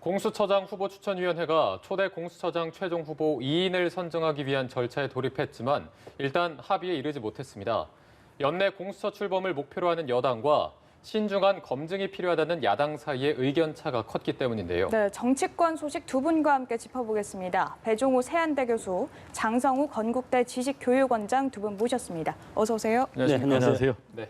공수처장 후보 추천위원회가 초대 공수처장 최종 후보 2인을 선정하기 위한 절차에 돌입했지만 일단 합의에 이르지 못했습니다. 연내 공수처 출범을 목표로 하는 여당과 신중한 검증이 필요하다는 야당 사이의 의견 차가 컸기 때문인데요. 네, 정치권 소식 두 분과 함께 짚어보겠습니다. 배종우 세한대 교수, 장성우 건국대 지식교육원장 두 분 모셨습니다. 어서 오세요. 네, 안녕하세요. 네.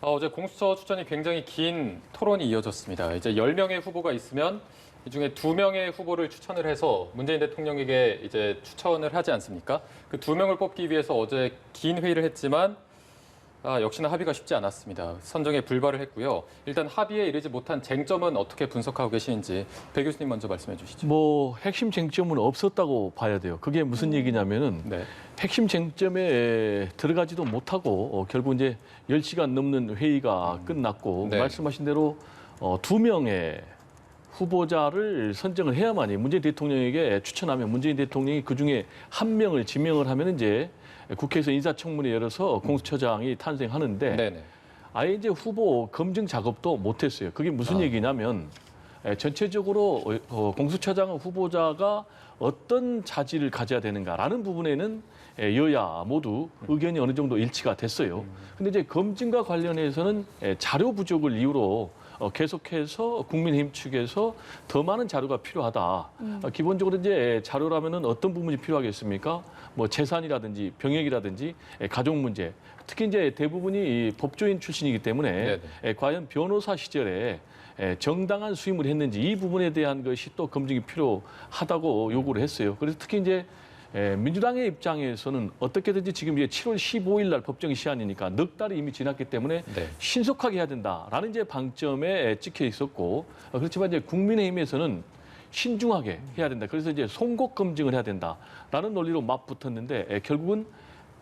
어제 공수처 추천이 굉장히 긴 토론이 이어졌습니다. 이제 10명의 후보가 있으면 이 중에 2명의 후보를 추천을 해서 문재인 대통령에게 이제 추천을 하지 않습니까? 그 2명을 뽑기 위해서 어제 긴 회의를 했지만 역시나 합의가 쉽지 않았습니다. 선정에 불발을 했고요. 일단 합의에 이르지 못한 쟁점은 어떻게 분석하고 계시는지 배 교수님 먼저 말씀해 주시죠. 핵심 쟁점은 없었다고 봐야 돼요. 그게 무슨 얘기냐면은 네. 핵심 쟁점에 들어가지도 못하고 결국 이제 10시간 넘는 회의가 끝났고 네. 말씀하신 대로 2명의 후보자를 선정을 해야만이 문재인 대통령에게 추천하면 문재인 대통령이 그중에 1명을 지명을 하면 이제 국회에서 인사청문회 열어서 공수처장이 탄생하는데 네네. 아예 이제 후보 검증 작업도 못했어요. 그게 무슨 얘기냐면 전체적으로 공수처장 후보자가 어떤 자질을 가져야 되는가라는 부분에는 여야 모두 의견이 어느 정도 일치가 됐어요. 근데 이제 검증과 관련해서는 자료 부족을 이유로 계속해서 국민의힘 측에서 더 많은 자료가 필요하다. 기본적으로 이제 자료라면은 어떤 부분이 필요하겠습니까? 뭐 재산이라든지 병역이라든지 가족 문제. 특히 이제 대부분이 법조인 출신이기 때문에 과연 변호사 시절에 정당한 수임을 했는지 이 부분에 대한 것이 또 검증이 필요하다고 요구를 했어요. 그래서 특히 이제 민주당의 입장에서는 어떻게든지 지금 이제 7월 15일 날 법정 시한이니까 넉 달이 이미 지났기 때문에 신속하게 해야 된다라는 이제 방점에 찍혀 있었고 그렇지만 이제 국민의힘에서는 신중하게 해야 된다. 그래서 이제 송곳 검증을 해야 된다라는 논리로 맞붙었는데 결국은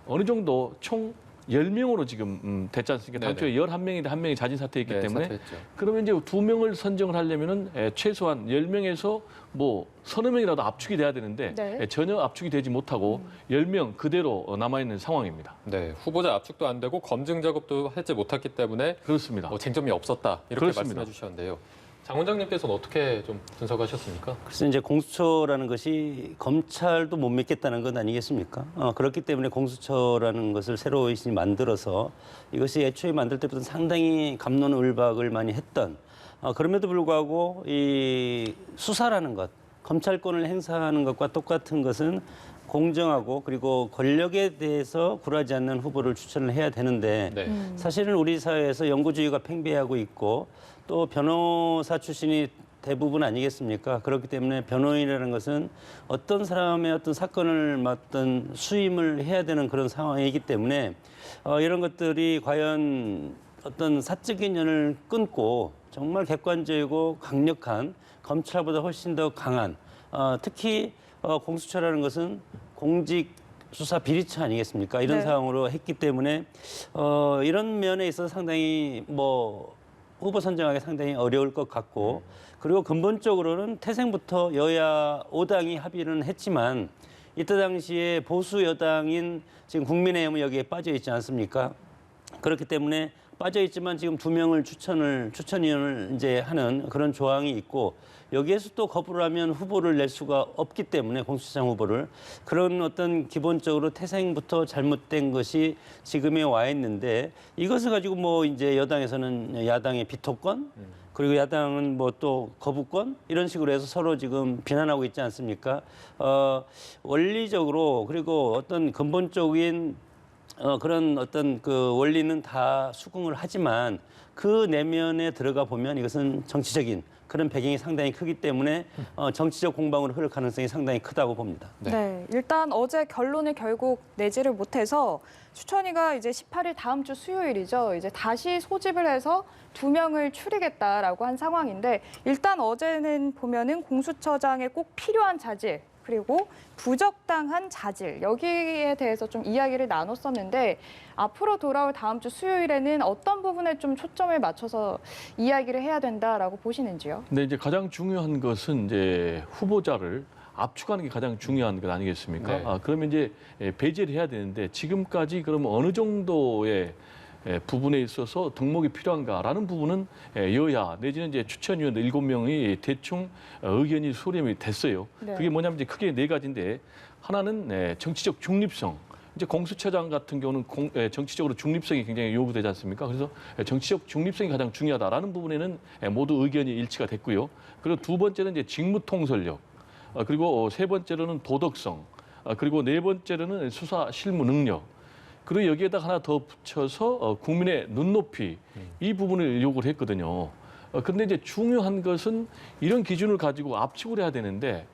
어느 정도 총 10명으로 지금 됐지 않습니까? 당초에 11명인데 1명이 자진 사퇴했기 때문에 사퇴했죠. 그러면 이제 2명을 선정을 하려면은 최소한 10명에서 뭐 서너 명이라도 압축이 돼야 되는데 전혀 압축이 되지 못하고 10명 그대로 남아 있는 상황입니다. 네, 후보자 압축도 안 되고 검증 작업도 하지 못했기 때문에 그렇습니다. 쟁점이 없었다 이렇게 그렇습니다. 말씀해 주셨는데요. 장 원장님께서는 어떻게 좀 분석하셨습니까? 그래서 이제 공수처라는 것이 검찰도 못 믿겠다는 것 아니겠습니까? 그렇기 때문에 공수처라는 것을 새로 만들어서 이것이 애초에 만들 때부터 상당히 갑론을박을 많이 했던 그럼에도 불구하고 이 수사라는 것, 검찰권을 행사하는 것과 똑같은 것은 공정하고 그리고 권력에 대해서 굴하지 않는 후보를 추천을 해야 되는데 사실은 우리 사회에서 연구주의가 팽배하고 있고 또 변호사 출신이 대부분 아니겠습니까? 그렇기 때문에 변호인이라는 것은 어떤 사람의 어떤 사건을 맡던 수임을 해야 되는 그런 상황이기 때문에 이런 것들이 과연 어떤 사적 인연을 끊고 정말 객관적이고 강력한 검찰보다 훨씬 더 강한 특히 공수처라는 것은 공직 수사 비리처 아니겠습니까? 이런 상황으로 했기 때문에 이런 면에 있어서 상당히 후보 선정하기 상당히 어려울 것 같고 그리고 근본적으로는 태생부터 여야 5당이 합의는 했지만 이때 당시에 보수 여당인 지금 국민의힘은 여기에 빠져 있지 않습니까? 그렇기 때문에 빠져 있지만 지금 2명을 추천위원을 이제 하는 그런 조항이 있고 여기에서 또 거부를 하면 후보를 낼 수가 없기 때문에 공수처장 후보를 그런 어떤 기본적으로 태생부터 잘못된 것이 지금에 와 있는데 이것을 가지고 이제 여당에서는 야당의 비토권 그리고 야당은 또 거부권 이런 식으로 해서 서로 지금 비난하고 있지 않습니까? 원리적으로 그리고 어떤 근본적인 그런 어떤 그 원리는 다 수긍을 하지만 그 내면에 들어가 보면 이것은 정치적인 그런 배경이 상당히 크기 때문에 정치적 공방으로 흐를 가능성이 상당히 크다고 봅니다. 네, 일단 어제 결론을 결국 내지를 못해서 추천위가 이제 18일 다음 주 수요일이죠. 이제 다시 소집을 해서 2명을 추리겠다라고 한 상황인데 일단 어제는 보면은 공수처장에 꼭 필요한 자질 그리고 부적당한 자질 여기에 대해서 좀 이야기를 나눴었는데 앞으로 돌아올 다음 주 수요일에는 어떤 부분에 좀 초점을 맞춰서 이야기를 해야 된다라고 보시는지요? 근데 이제 가장 중요한 것은 이제 후보자를 압축하는 게 가장 중요한 것 아니겠습니까? 그러면 이제 배제를 해야 되는데 지금까지 그러면 어느 정도의 부분에 있어서 등록이 필요한가라는 부분은 여야 내지는 이제 추천위원 7명이 대충 의견이 수렴이 됐어요. 네. 그게 뭐냐면 이제 크게 네 가지인데 하나는 정치적 중립성. 이제 공수처장 같은 경우는 정치적으로 중립성이 굉장히 요구되지 않습니까? 그래서 정치적 중립성이 가장 중요하다라는 부분에는 모두 의견이 일치가 됐고요. 그리고 두 번째는 이제 직무 통솔력, 그리고 세 번째로는 도덕성, 그리고 네 번째로는 수사 실무 능력. 그리고 여기에다 하나 더 붙여서 국민의 눈높이 이 부분을 요구를 했거든요. 그런데 이제 중요한 것은 이런 기준을 가지고 압축을 해야 되는데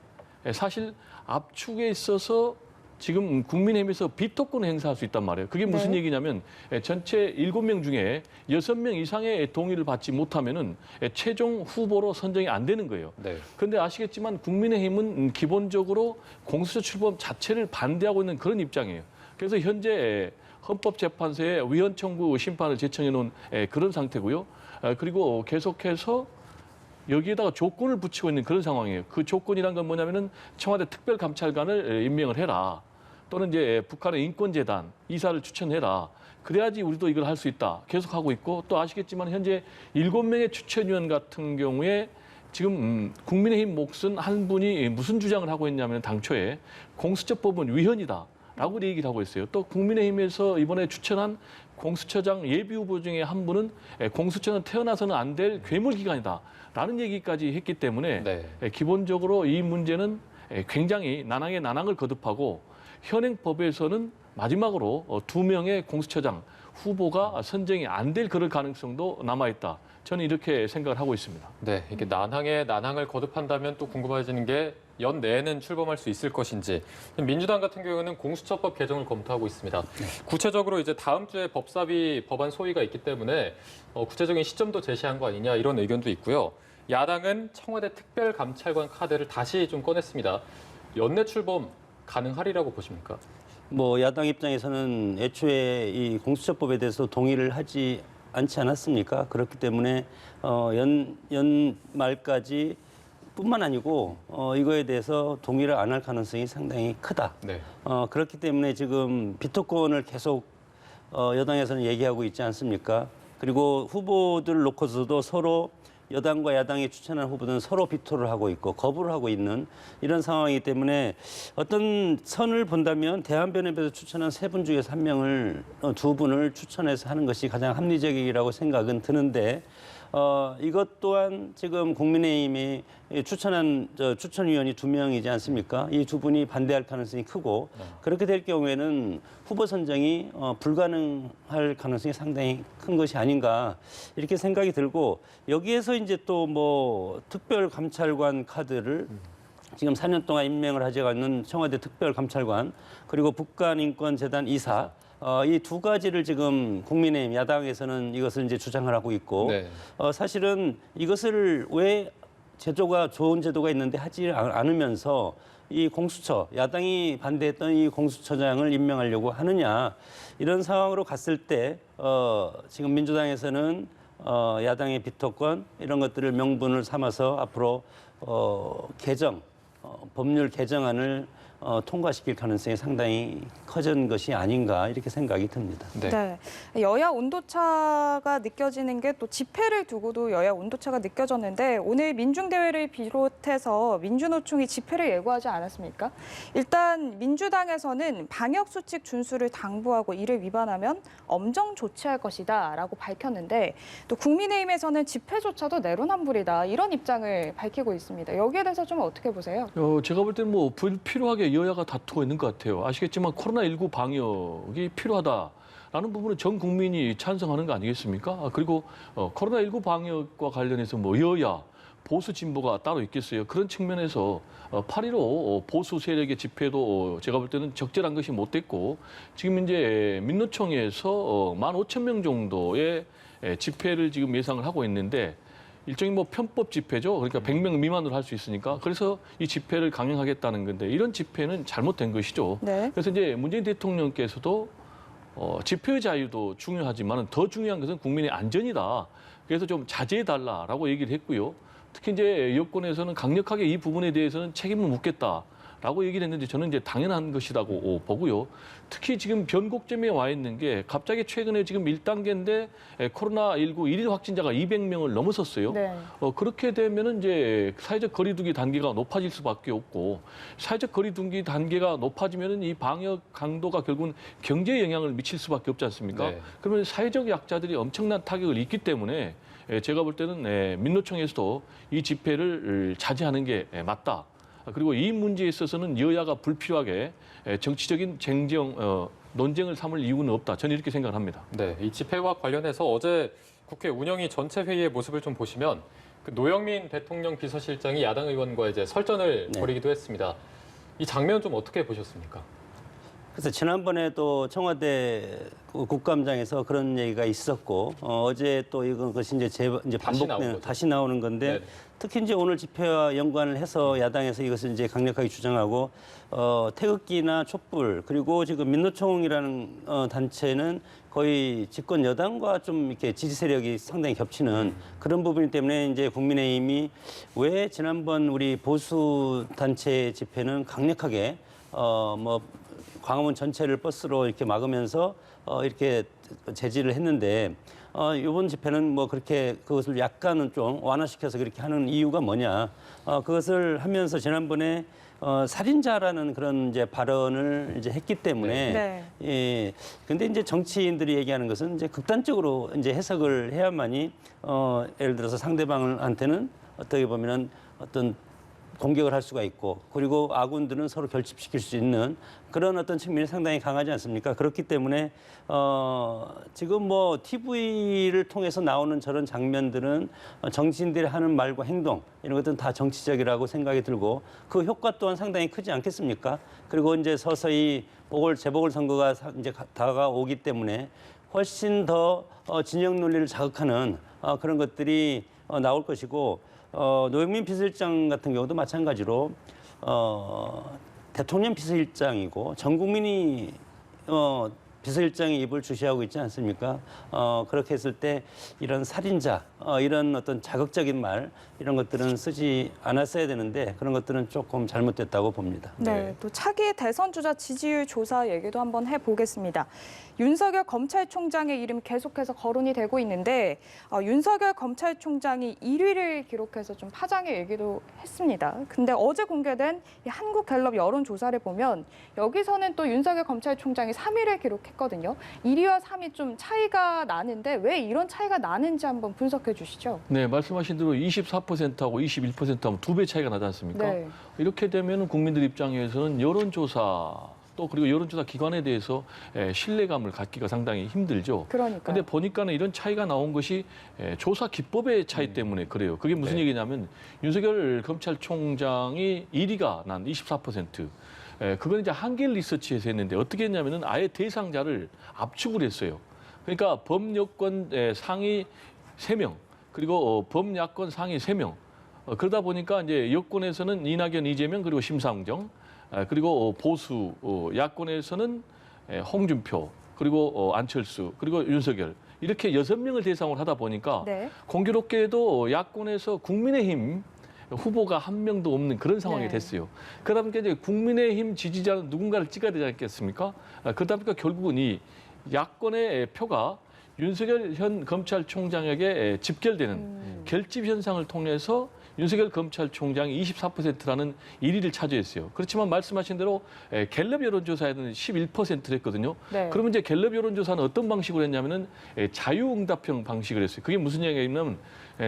사실 압축에 있어서 지금 국민의힘에서 비토권을 행사할 수 있단 말이에요. 그게 무슨 네. 얘기냐면 전체 7명 중에 6명 이상의 동의를 받지 못하면은 최종 후보로 선정이 안 되는 거예요. 네. 그런데 아시겠지만 국민의힘은 기본적으로 공수처 출범 자체를 반대하고 있는 그런 입장이에요. 그래서 현재 헌법재판소에 위헌 청구 심판을 제청해 놓은 그런 상태고요. 그리고 계속해서 여기에다가 조건을 붙이고 있는 그런 상황이에요. 그 조건이란 건 뭐냐면은 청와대 특별감찰관을 임명을 해라. 또는 이제 북한의 인권재단 이사를 추천해라. 그래야지 우리도 이걸 할 수 있다. 계속하고 있고 또 아시겠지만 현재 7명의 추천위원 같은 경우에 지금 국민의힘 몫은 한 분이 무슨 주장을 하고 있냐면 당초에 공수처법은 위헌이다. 라고 얘기를 하고 있어요. 또 국민의힘에서 이번에 추천한 공수처장 예비 후보 중에 한 분은 공수처는 태어나서는 안 될 괴물기관이다. 라는 얘기까지 했기 때문에 네. 기본적으로 이 문제는 굉장히 난항에 난항을 거듭하고 현행 법에서는 마지막으로 2명의 공수처장 후보가 선정이 안 될 그럴 가능성도 남아있다. 저는 이렇게 생각을 하고 있습니다. 네, 이게 난항에 난항을 거듭한다면 또 궁금해지는 게 연내에는 출범할 수 있을 것인지. 민주당 같은 경우는 공수처법 개정을 검토하고 있습니다. 구체적으로 이제 다음 주에 법사위 법안 소위가 있기 때문에 구체적인 시점도 제시한 거 아니냐 이런 의견도 있고요. 야당은 청와대 특별감찰관 카드를 다시 좀 꺼냈습니다. 연내 출범 가능하리라고 보십니까? 뭐 야당 입장에서는 애초에 이 공수처법에 대해서 동의를 하지 않지 않았습니까? 그렇기 때문에 연말까지 뿐만 아니고 이거에 대해서 동의를 안 할 가능성이 상당히 크다. 네. 그렇기 때문에 지금 비토권을 계속 여당에서는 얘기하고 있지 않습니까? 그리고 후보들을 놓고서도 서로 여당과 야당이 추천한 후보들은 서로 비토를 하고 있고 거부를 하고 있는 이런 상황이기 때문에 어떤 선을 본다면 대한변협에서 추천한 3분 중에서 1명을 2분을 추천해서 하는 것이 가장 합리적이라고 생각은 드는데 이것 또한 지금 국민의힘이 추천한 추천위원이 2명이지 않습니까? 이 2분이 반대할 가능성이 크고 그렇게 될 경우에는 후보 선정이 불가능할 가능성이 상당히 큰 것이 아닌가 이렇게 생각이 들고 여기에서 이제 또 뭐 특별감찰관 카드를 지금 4년 동안 임명을 하지 않는 청와대 특별감찰관 그리고 북한인권재단 이사 이 두 가지를 지금 국민의힘 야당에서는 이것을 이제 주장을 하고 있고 네. 사실은 이것을 왜 제도가 좋은 제도가 있는데 하지 않으면서 이 공수처 야당이 반대했던 이 공수처장을 임명하려고 하느냐 이런 상황으로 갔을 때 지금 민주당에서는 야당의 비토권 이런 것들을 명분을 삼아서 앞으로 법률 개정안을 통과시킬 가능성이 상당히 커진 것이 아닌가 이렇게 생각이 듭니다. 네. 네. 여야 온도차가 느껴지는 게 또 집회를 두고도 여야 온도차가 느껴졌는데 오늘 민중대회를 비롯해서 민주노총이 집회를 예고하지 않았습니까? 일단 민주당에서는 방역수칙 준수를 당부하고 이를 위반하면 엄정 조치할 것이다라고 밝혔는데 또 국민의힘에서는 집회조차도 내로남불이다 이런 입장을 밝히고 있습니다. 여기에 대해서 좀 어떻게 보세요? 제가 볼 때는 뭐 불필요하게 여야가 다투고 있는 것 같아요. 아시겠지만 코로나19 방역이 필요하다라는 부분은 전 국민이 찬성하는 거 아니겠습니까? 그리고 코로나19 방역과 관련해서 뭐 여야, 보수 진보가 따로 있겠어요. 그런 측면에서 8.15 보수 세력의 집회도 제가 볼 때는 적절한 것이 못 됐고 지금 이제 민노총에서 15,000명 정도의 집회를 지금 예상을 하고 있는데 일종의 뭐 편법 집회죠. 그러니까 100명 미만으로 할 수 있으니까. 그래서 이 집회를 강행하겠다는 건데 이런 집회는 잘못된 것이죠. 네. 그래서 이제 문재인 대통령께서도 집회 자유도 중요하지만 더 중요한 것은 국민의 안전이다. 그래서 좀 자제해달라라고 얘기를 했고요. 특히 이제 여권에서는 강력하게 이 부분에 대해서는 책임을 묻겠다라는 라고 얘기를 했는데 저는 이제 당연한 것이라고 보고요. 특히 지금 변곡점에 와 있는 게 갑자기 최근에 지금 1단계인데 코로나19 일일 확진자가 200명을 넘어섰어요. 네. 그렇게 되면은 이제 사회적 거리두기 단계가 높아질 수밖에 없고 사회적 거리두기 단계가 높아지면은 이 방역 강도가 결국은 경제에 영향을 미칠 수밖에 없지 않습니까? 네. 그러면 사회적 약자들이 엄청난 타격을 입기 때문에 제가 볼 때는 민노총에서도 이 집회를 자제하는 게 맞다. 그리고 이 문제에 있어서는 여야가 불필요하게 정치적인 논쟁을 삼을 이유는 없다. 저는 이렇게 생각을 합니다. 네, 이 집회와 관련해서 어제 국회 운영위 전체 회의의 모습을 좀 보시면 그 노영민 대통령 비서실장이 야당 의원과 이제 설전을 네. 벌이기도 했습니다. 이 장면 좀 어떻게 보셨습니까? 그래서 지난번에 또 청와대 국감장에서 그런 얘기가 있었고 어제 또 이것이 이제 반복되는 다시 나오는 건데 네. 특히 이제 오늘 집회와 연관을 해서 야당에서 이것을 이제 강력하게 주장하고 태극기나 촛불 그리고 지금 민노총이라는 단체는 거의 집권 여당과 좀 이렇게 지지 세력이 상당히 겹치는 그런 부분 때문에 이제 국민의힘이 왜 지난번 우리 보수 단체 집회는 강력하게 광화문 전체를 버스로 이렇게 막으면서 이렇게 제지를 했는데 이번 집회는 뭐 그렇게 그것을 약간은 좀 완화시켜서 그렇게 하는 이유가 뭐냐? 그것을 하면서 지난번에 살인자라는 그런 이제 발언을 이제 했기 때문에 네. 예. 근데 이제 정치인들이 얘기하는 것은 이제 극단적으로 이제 해석을 해야만이 예를 들어서 상대방한테는 어떻게 보면은 어떤 공격을 할 수가 있고 그리고 아군들은 서로 결집시킬 수 있는 그런 어떤 측면이 상당히 강하지 않습니까? 그렇기 때문에 지금 뭐 TV를 통해서 나오는 저런 장면들은 정치인들이 하는 말과 행동 이런 것들은 다 정치적이라고 생각이 들고 그 효과 또한 상당히 크지 않겠습니까? 그리고 이제 서서히 재보궐 선거가 이제 다가오기 때문에 훨씬 더 진영 논리를 자극하는 그런 것들이 나올 것이고 노영민 비서실장 같은 경우도 마찬가지로 대통령 비서실장이고 전 국민이 비서실장의 입을 주시하고 있지 않습니까? 그렇게 했을 때 이런 살인자, 이런 어떤 자극적인 말 이런 것들은 쓰지 않았어야 되는데 그런 것들은 조금 잘못됐다고 봅니다. 네, 또 차기 대선 주자 지지율 조사 얘기도 한번 해보겠습니다. 윤석열 검찰총장의 이름 계속해서 거론이 되고 있는데 윤석열 검찰총장이 1위를 기록해서 좀 파장의 얘기도 했습니다. 근데 어제 공개된 이 한국갤럽 여론조사를 보면 여기서는 또 윤석열 검찰총장이 3위를 기록했거든요. 1위와 3위 좀 차이가 나는데 왜 이런 차이가 나는지 한번 분석해 주시죠. 네, 말씀하신 대로 24%하고 21%하면 2배 차이가 나지 않습니까? 네. 이렇게 되면 국민들 입장에서는 여론조사 또 그리고 여론조사 기관에 대해서 신뢰감을 갖기가 상당히 힘들죠. 그러니까요. 근데 보니까는 이런 차이가 나온 것이 조사 기법의 차이 때문에 그래요. 그게 무슨 네. 얘기냐면 윤석열 검찰총장이 1위가 난 24%. 그건 이제 한길 리서치에서 했는데 어떻게 했냐면은 아예 대상자를 압축을 했어요. 그러니까 범여권 상위 3명 그리고 범야권 상위 3명. 그러다 보니까 이제 여권에서는 이낙연, 이재명 그리고 심상정 그리고 보수 야권에서는 홍준표 그리고 안철수 그리고 윤석열 이렇게 6명을 대상으로 하다 보니까 네. 공교롭게도 야권에서 국민의힘 후보가 한 명도 없는 그런 상황이 네. 됐어요. 그러다 보니까 이제 국민의힘 지지자는 누군가를 찍어야 되지 않겠습니까? 그러다 보니까 결국은 이 야권의 표가 윤석열 현 검찰총장에게 집결되는 결집 현상을 통해서 윤석열 검찰총장이 24%라는 1위를 차지했어요. 그렇지만 말씀하신 대로 갤럽 여론조사에는 11%를 했거든요. 네. 그러면 이제 갤럽 여론조사는 어떤 방식으로 했냐면은 자유응답형 방식을 했어요. 그게 무슨 얘기냐면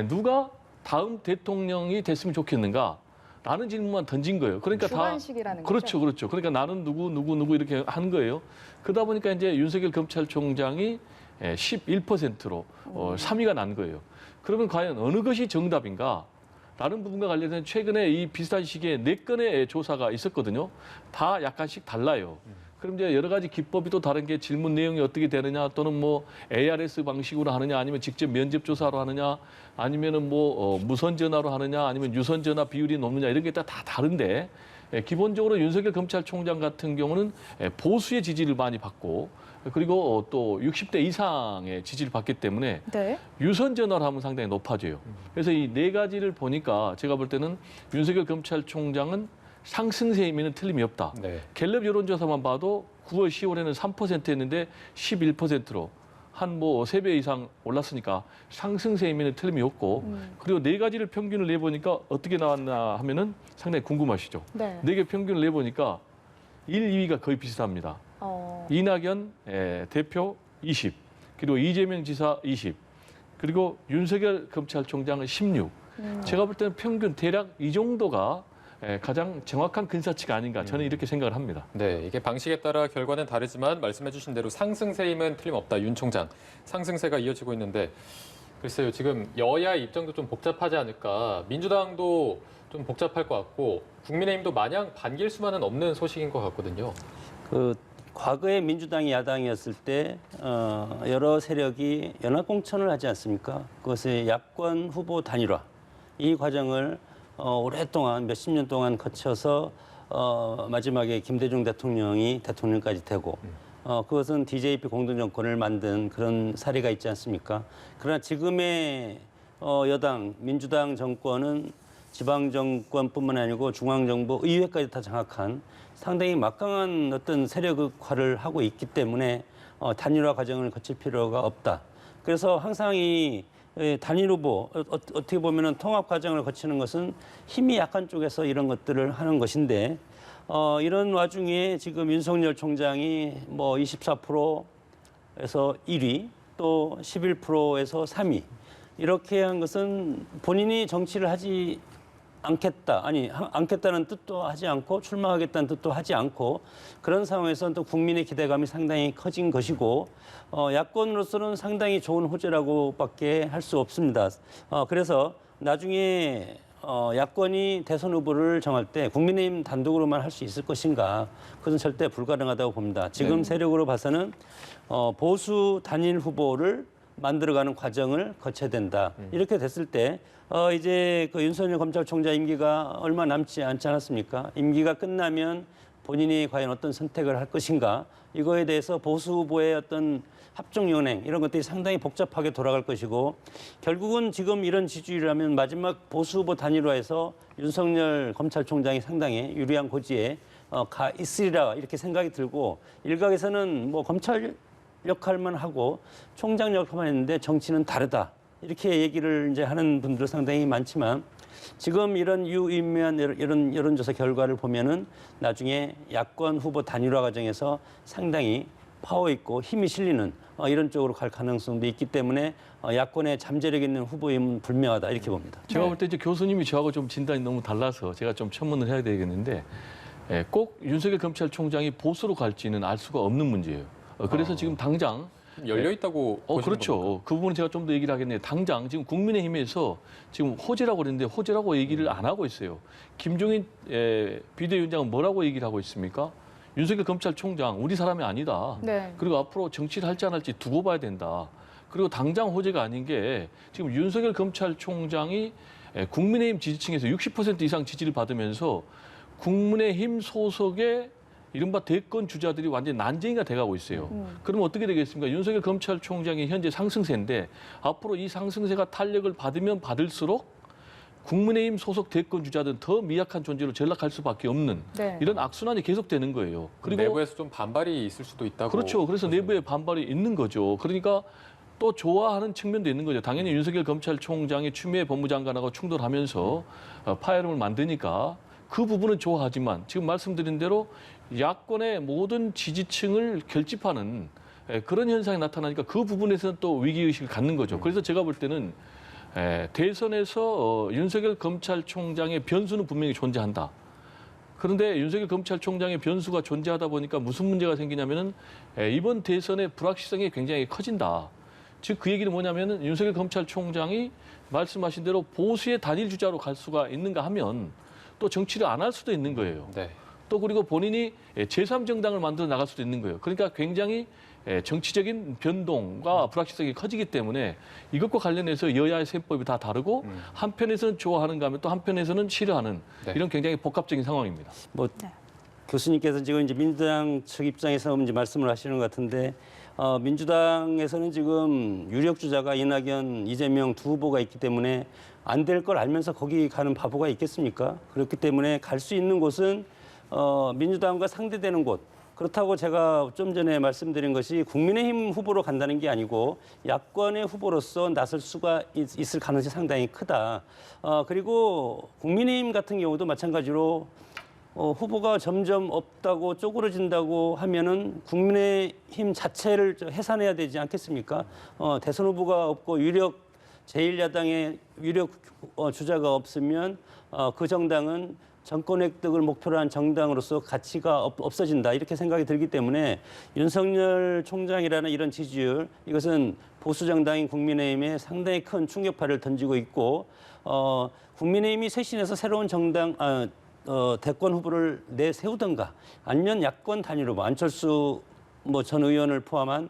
누가 다음 대통령이 됐으면 좋겠는가? 라는 질문만 던진 거예요. 그러니까 주관식이라는 거죠. 그렇죠, 그렇죠. 그러니까 나는 누구 이렇게 한 거예요. 그러다 보니까 이제 윤석열 검찰총장이 11%로 3위가 난 거예요. 그러면 과연 어느 것이 정답인가? 라는 부분과 관련된 최근에 이 비슷한 시기에 4건의 조사가 있었거든요. 다 약간씩 달라요. 그럼 이제 여러 가지 기법이 또 다른 게 질문 내용이 어떻게 되느냐 또는 뭐 ARS 방식으로 하느냐 아니면 직접 면접 조사로 하느냐 아니면은 뭐 무선 전화로 하느냐 아니면 유선 전화 비율이 높느냐 이런 게 다 다른데 기본적으로 윤석열 검찰총장 같은 경우는 보수의 지지를 많이 받고 그리고 또 60대 이상의 지지를 받기 때문에 네. 유선 전화를 하면 상당히 높아져요. 그래서 이 4가지를 보니까 제가 볼 때는 윤석열 검찰총장은 상승세이면 틀림이 없다. 네. 갤럽 여론조사만 봐도 9월, 10월에는 3%였는데 11%로 한 뭐 3배 이상 올랐으니까 상승세이면 틀림이 없고 그리고 네 가지를 평균을 내보니까 어떻게 나왔나 하면은 상당히 궁금하시죠. 네. 네 개 평균을 내보니까 1, 2위가 거의 비슷합니다. 이낙연 대표 20, 그리고 이재명 지사 20, 그리고 윤석열 검찰총장은 16. 제가 볼 때는 평균 대략 이 정도가 가장 정확한 근사치가 아닌가 저는 이렇게 생각을 합니다. 네, 이게 방식에 따라 결과는 다르지만 말씀해주신 대로 상승세임은 틀림없다. 윤 총장 상승세가 이어지고 있는데 글쎄요, 지금 여야 입장도 좀 복잡하지 않을까. 민주당도 좀 복잡할 것 같고 국민의힘도 마냥 반길 수만은 없는 소식인 것 같거든요. 그 과거에 민주당이 야당이었을 때 여러 세력이 연합공천을 하지 않습니까? 그것의 야권 후보 단일화 이 과정을 오랫동안 몇십 년 동안 거쳐서 마지막에 김대중 대통령이 대통령까지 되고 그것은 DJP 공동정권을 만든 그런 사례가 있지 않습니까? 그러나 지금의 여당 민주당 정권은 지방정권뿐만 아니고 중앙정부 의회까지 다 장악한 상당히 막강한 어떤 세력화를 하고 있기 때문에 단일화 과정을 거칠 필요가 없다. 그래서 항상 이 단일 후보 어떻게 보면은 통합 과정을 거치는 것은 힘이 약한 쪽에서 이런 것들을 하는 것인데 이런 와중에 지금 윤석열 총장이 뭐 24%에서 1위 또 11%에서 3위 이렇게 한 것은 본인이 정치를 하지 않겠다는 뜻도 하지 않고 출마하겠다는 뜻도 하지 않고 그런 상황에서는 또 국민의 기대감이 상당히 커진 것이고 야권으로서는 상당히 좋은 호재라고밖에 할 수 없습니다. 그래서 나중에 야권이 대선 후보를 정할 때 국민의힘 단독으로만 할 수 있을 것인가 그것은 절대 불가능하다고 봅니다. 지금 세력으로 봐서는 보수 단일 후보를 만들어가는 과정을 거쳐야 된다. 이렇게 됐을 때 이제 그 윤석열 검찰총장 임기가 얼마 남지 않지 않았습니까? 임기가 끝나면 본인이 과연 어떤 선택을 할 것인가 이거에 대해서 보수 후보의 어떤 합종연행 이런 것들이 상당히 복잡하게 돌아갈 것이고 결국은 지금 이런 지지율이라면 마지막 보수 후보 단일화에서 윤석열 검찰총장이 상당히 유리한 고지에 가 있으리라 이렇게 생각이 들고 일각에서는 뭐 검찰 역할만 하고 총장 역할만 했는데 정치는 다르다. 이렇게 얘기를 이제 하는 분들 상당히 많지만 지금 이런 유의미한 이런 여론조사 결과를 보면은 나중에 야권 후보 단일화 과정에서 상당히 파워 있고 힘이 실리는 이런 쪽으로 갈 가능성도 있기 때문에 야권의 잠재력 있는 후보임은 분명하다 이렇게 봅니다. 제가 볼 때 이제 교수님이 저하고 좀 진단이 너무 달라서 제가 좀 첨언을 해야 되겠는데 꼭 윤석열 검찰총장이 보수로 갈지는 알 수가 없는 문제예요. 그래서 지금 당장 열려 있다고 보시는 그렇죠. 겁니까? 그 부분은 제가 좀 더 얘기를 하겠네요. 당장 지금 국민의힘에서 지금 호재라고 그랬는데 호재라고 얘기를 안 하고 있어요. 김종인 비대위원장은 뭐라고 얘기를 하고 있습니까? 윤석열 검찰총장 우리 사람이 아니다. 네. 그리고 앞으로 정치를 할지 안 할지 두고 봐야 된다. 그리고 당장 호재가 아닌 게 지금 윤석열 검찰총장이 국민의힘 지지층에서 60% 이상 지지를 받으면서 국민의힘 소속의 이른바 대권 주자들이 완전히 난쟁이가 돼가고 있어요. 그럼 어떻게 되겠습니까? 윤석열 검찰총장이 현재 상승세인데 앞으로 이 상승세가 탄력을 받으면 받을수록 국민의힘 소속 대권 주자들은 더 미약한 존재로 전락할 수밖에 없는 네. 이런 악순환이 계속되는 거예요. 그리고 내부에서 좀 반발이 있을 수도 있다고. 그렇죠. 그래서 내부에 반발이 있는 거죠. 그러니까 또 좋아하는 측면도 있는 거죠. 당연히 윤석열 검찰총장이 추미애 법무장관하고 충돌하면서 파열음을 만드니까 그 부분은 좋아하지만 지금 말씀드린 대로 야권의 모든 지지층을 결집하는 그런 현상이 나타나니까 그 부분에서는 또 위기의식을 갖는 거죠. 그래서 제가 볼 때는 대선에서 윤석열 검찰총장의 변수는 분명히 존재한다. 그런데 윤석열 검찰총장의 변수가 존재하다 보니까 무슨 문제가 생기냐면은 이번 대선의 불확실성이 굉장히 커진다. 즉 그 얘기는 뭐냐면은 윤석열 검찰총장이 말씀하신 대로 보수의 단일 주자로 갈 수가 있는가 하면 또 정치를 안 할 수도 있는 거예요. 네. 또 그리고 본인이 제3정당을 만들어 나갈 수도 있는 거예요. 그러니까 굉장히 정치적인 변동과 불확실성이 커지기 때문에 이것과 관련해서 여야의 셈법이 다 다르고 한편에서는 좋아하는가 하면 또 한편에서는 싫어하는 네. 이런 굉장히 복합적인 상황입니다. 뭐 교수님께서 지금 이제 민주당 측 입장에서 이제 말씀을 하시는 것 같은데 민주당에서는 지금 유력 주자가 이낙연, 이재명 두 후보가 있기 때문에 안 될 걸 알면서 거기 가는 바보가 있겠습니까? 그렇기 때문에 갈 수 있는 곳은 민주당과 상대되는 곳. 그렇다고 제가 좀 전에 말씀드린 것이 국민의힘 후보로 간다는 게 아니고 야권의 후보로서 나설 수가 있을 가능성이 상당히 크다. 그리고 국민의힘 같은 경우도 마찬가지로 후보가 점점 없다고 쪼그러진다고 하면은 국민의힘 자체를 해산해야 되지 않겠습니까? 대선 후보가 없고 유력 제1야당의 유력 주자가 없으면 그 정당은 정권 획득을 목표로 한 정당으로서 가치가 없어진다 이렇게 생각이 들기 때문에 윤석열 총장이라는 이런 지지율 이것은 보수 정당인 국민의힘에 상당히 큰 충격파를 던지고 있고 국민의힘이 쇄신해서 새로운 정당 대권 후보를 내세우던가 아니면 야권 단일 후보 안철수 전 의원을 포함한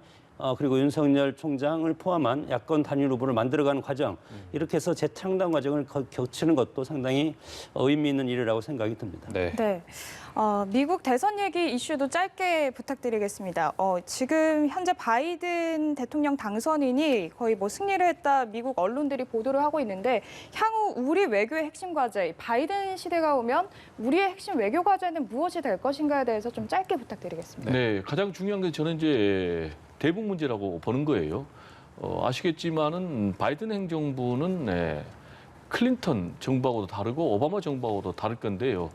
그리고 윤석열 총장을 포함한 야권 단일 후보를 만들어가는 과정 이렇게 해서 재창당 과정을 거치는 것도 상당히 의미 있는 일이라고 생각이 듭니다. 네. 네. 미국 대선 얘기 이슈도 짧게 부탁드리겠습니다. 지금 현재 바이든 대통령 당선인이 거의 승리를 했다 미국 언론들이 보도를 하고 있는데 향후 우리 외교의 핵심 과제, 바이든 시대가 오면 우리의 핵심 외교 과제는 무엇이 될 것인가에 대해서 좀 짧게 부탁드리겠습니다. 네, 가장 중요한 게 저는 이제 대북 문제라고 보는 거예요. 아시겠지만은 바이든 행정부는 클린턴 정부하고도 다르고 오바마 정부하고도 다를 건데요.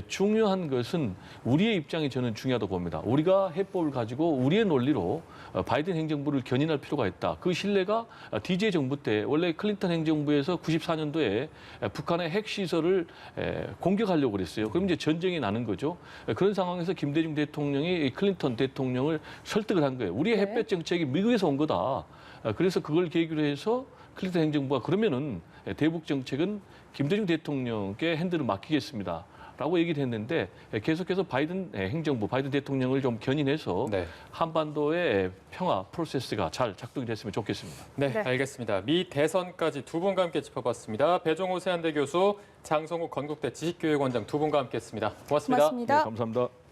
중요한 것은 우리의 입장이 저는 중요하다고 봅니다. 우리가 해법을 가지고 우리의 논리로 바이든 행정부를 견인할 필요가 있다. 그 신뢰가 DJ 정부 때 원래 클린턴 행정부에서 94년도에 북한의 핵시설을 공격하려고 그랬어요. 그럼 이제 전쟁이 나는 거죠. 그런 상황에서 김대중 대통령이 클린턴 대통령을 설득을 한 거예요. 우리의 햇볕 정책이 미국에서 온 거다. 그래서 그걸 계기로 해서 클린턴 행정부가 그러면은 대북 정책은 김대중 대통령께 핸들을 맡기겠습니다. 라고 얘기를 했는데 계속해서 바이든 행정부, 바이든 대통령을 좀 견인해서 네. 한반도의 평화 프로세스가 잘 작동이 됐으면 좋겠습니다. 네, 네. 알겠습니다. 미 대선까지 두 분과 함께 짚어봤습니다. 배종호 세한대 교수, 장성욱 건국대 지식교육원장 두 분과 함께했습니다. 고맙습니다. 고맙습니다. 네, 감사합니다.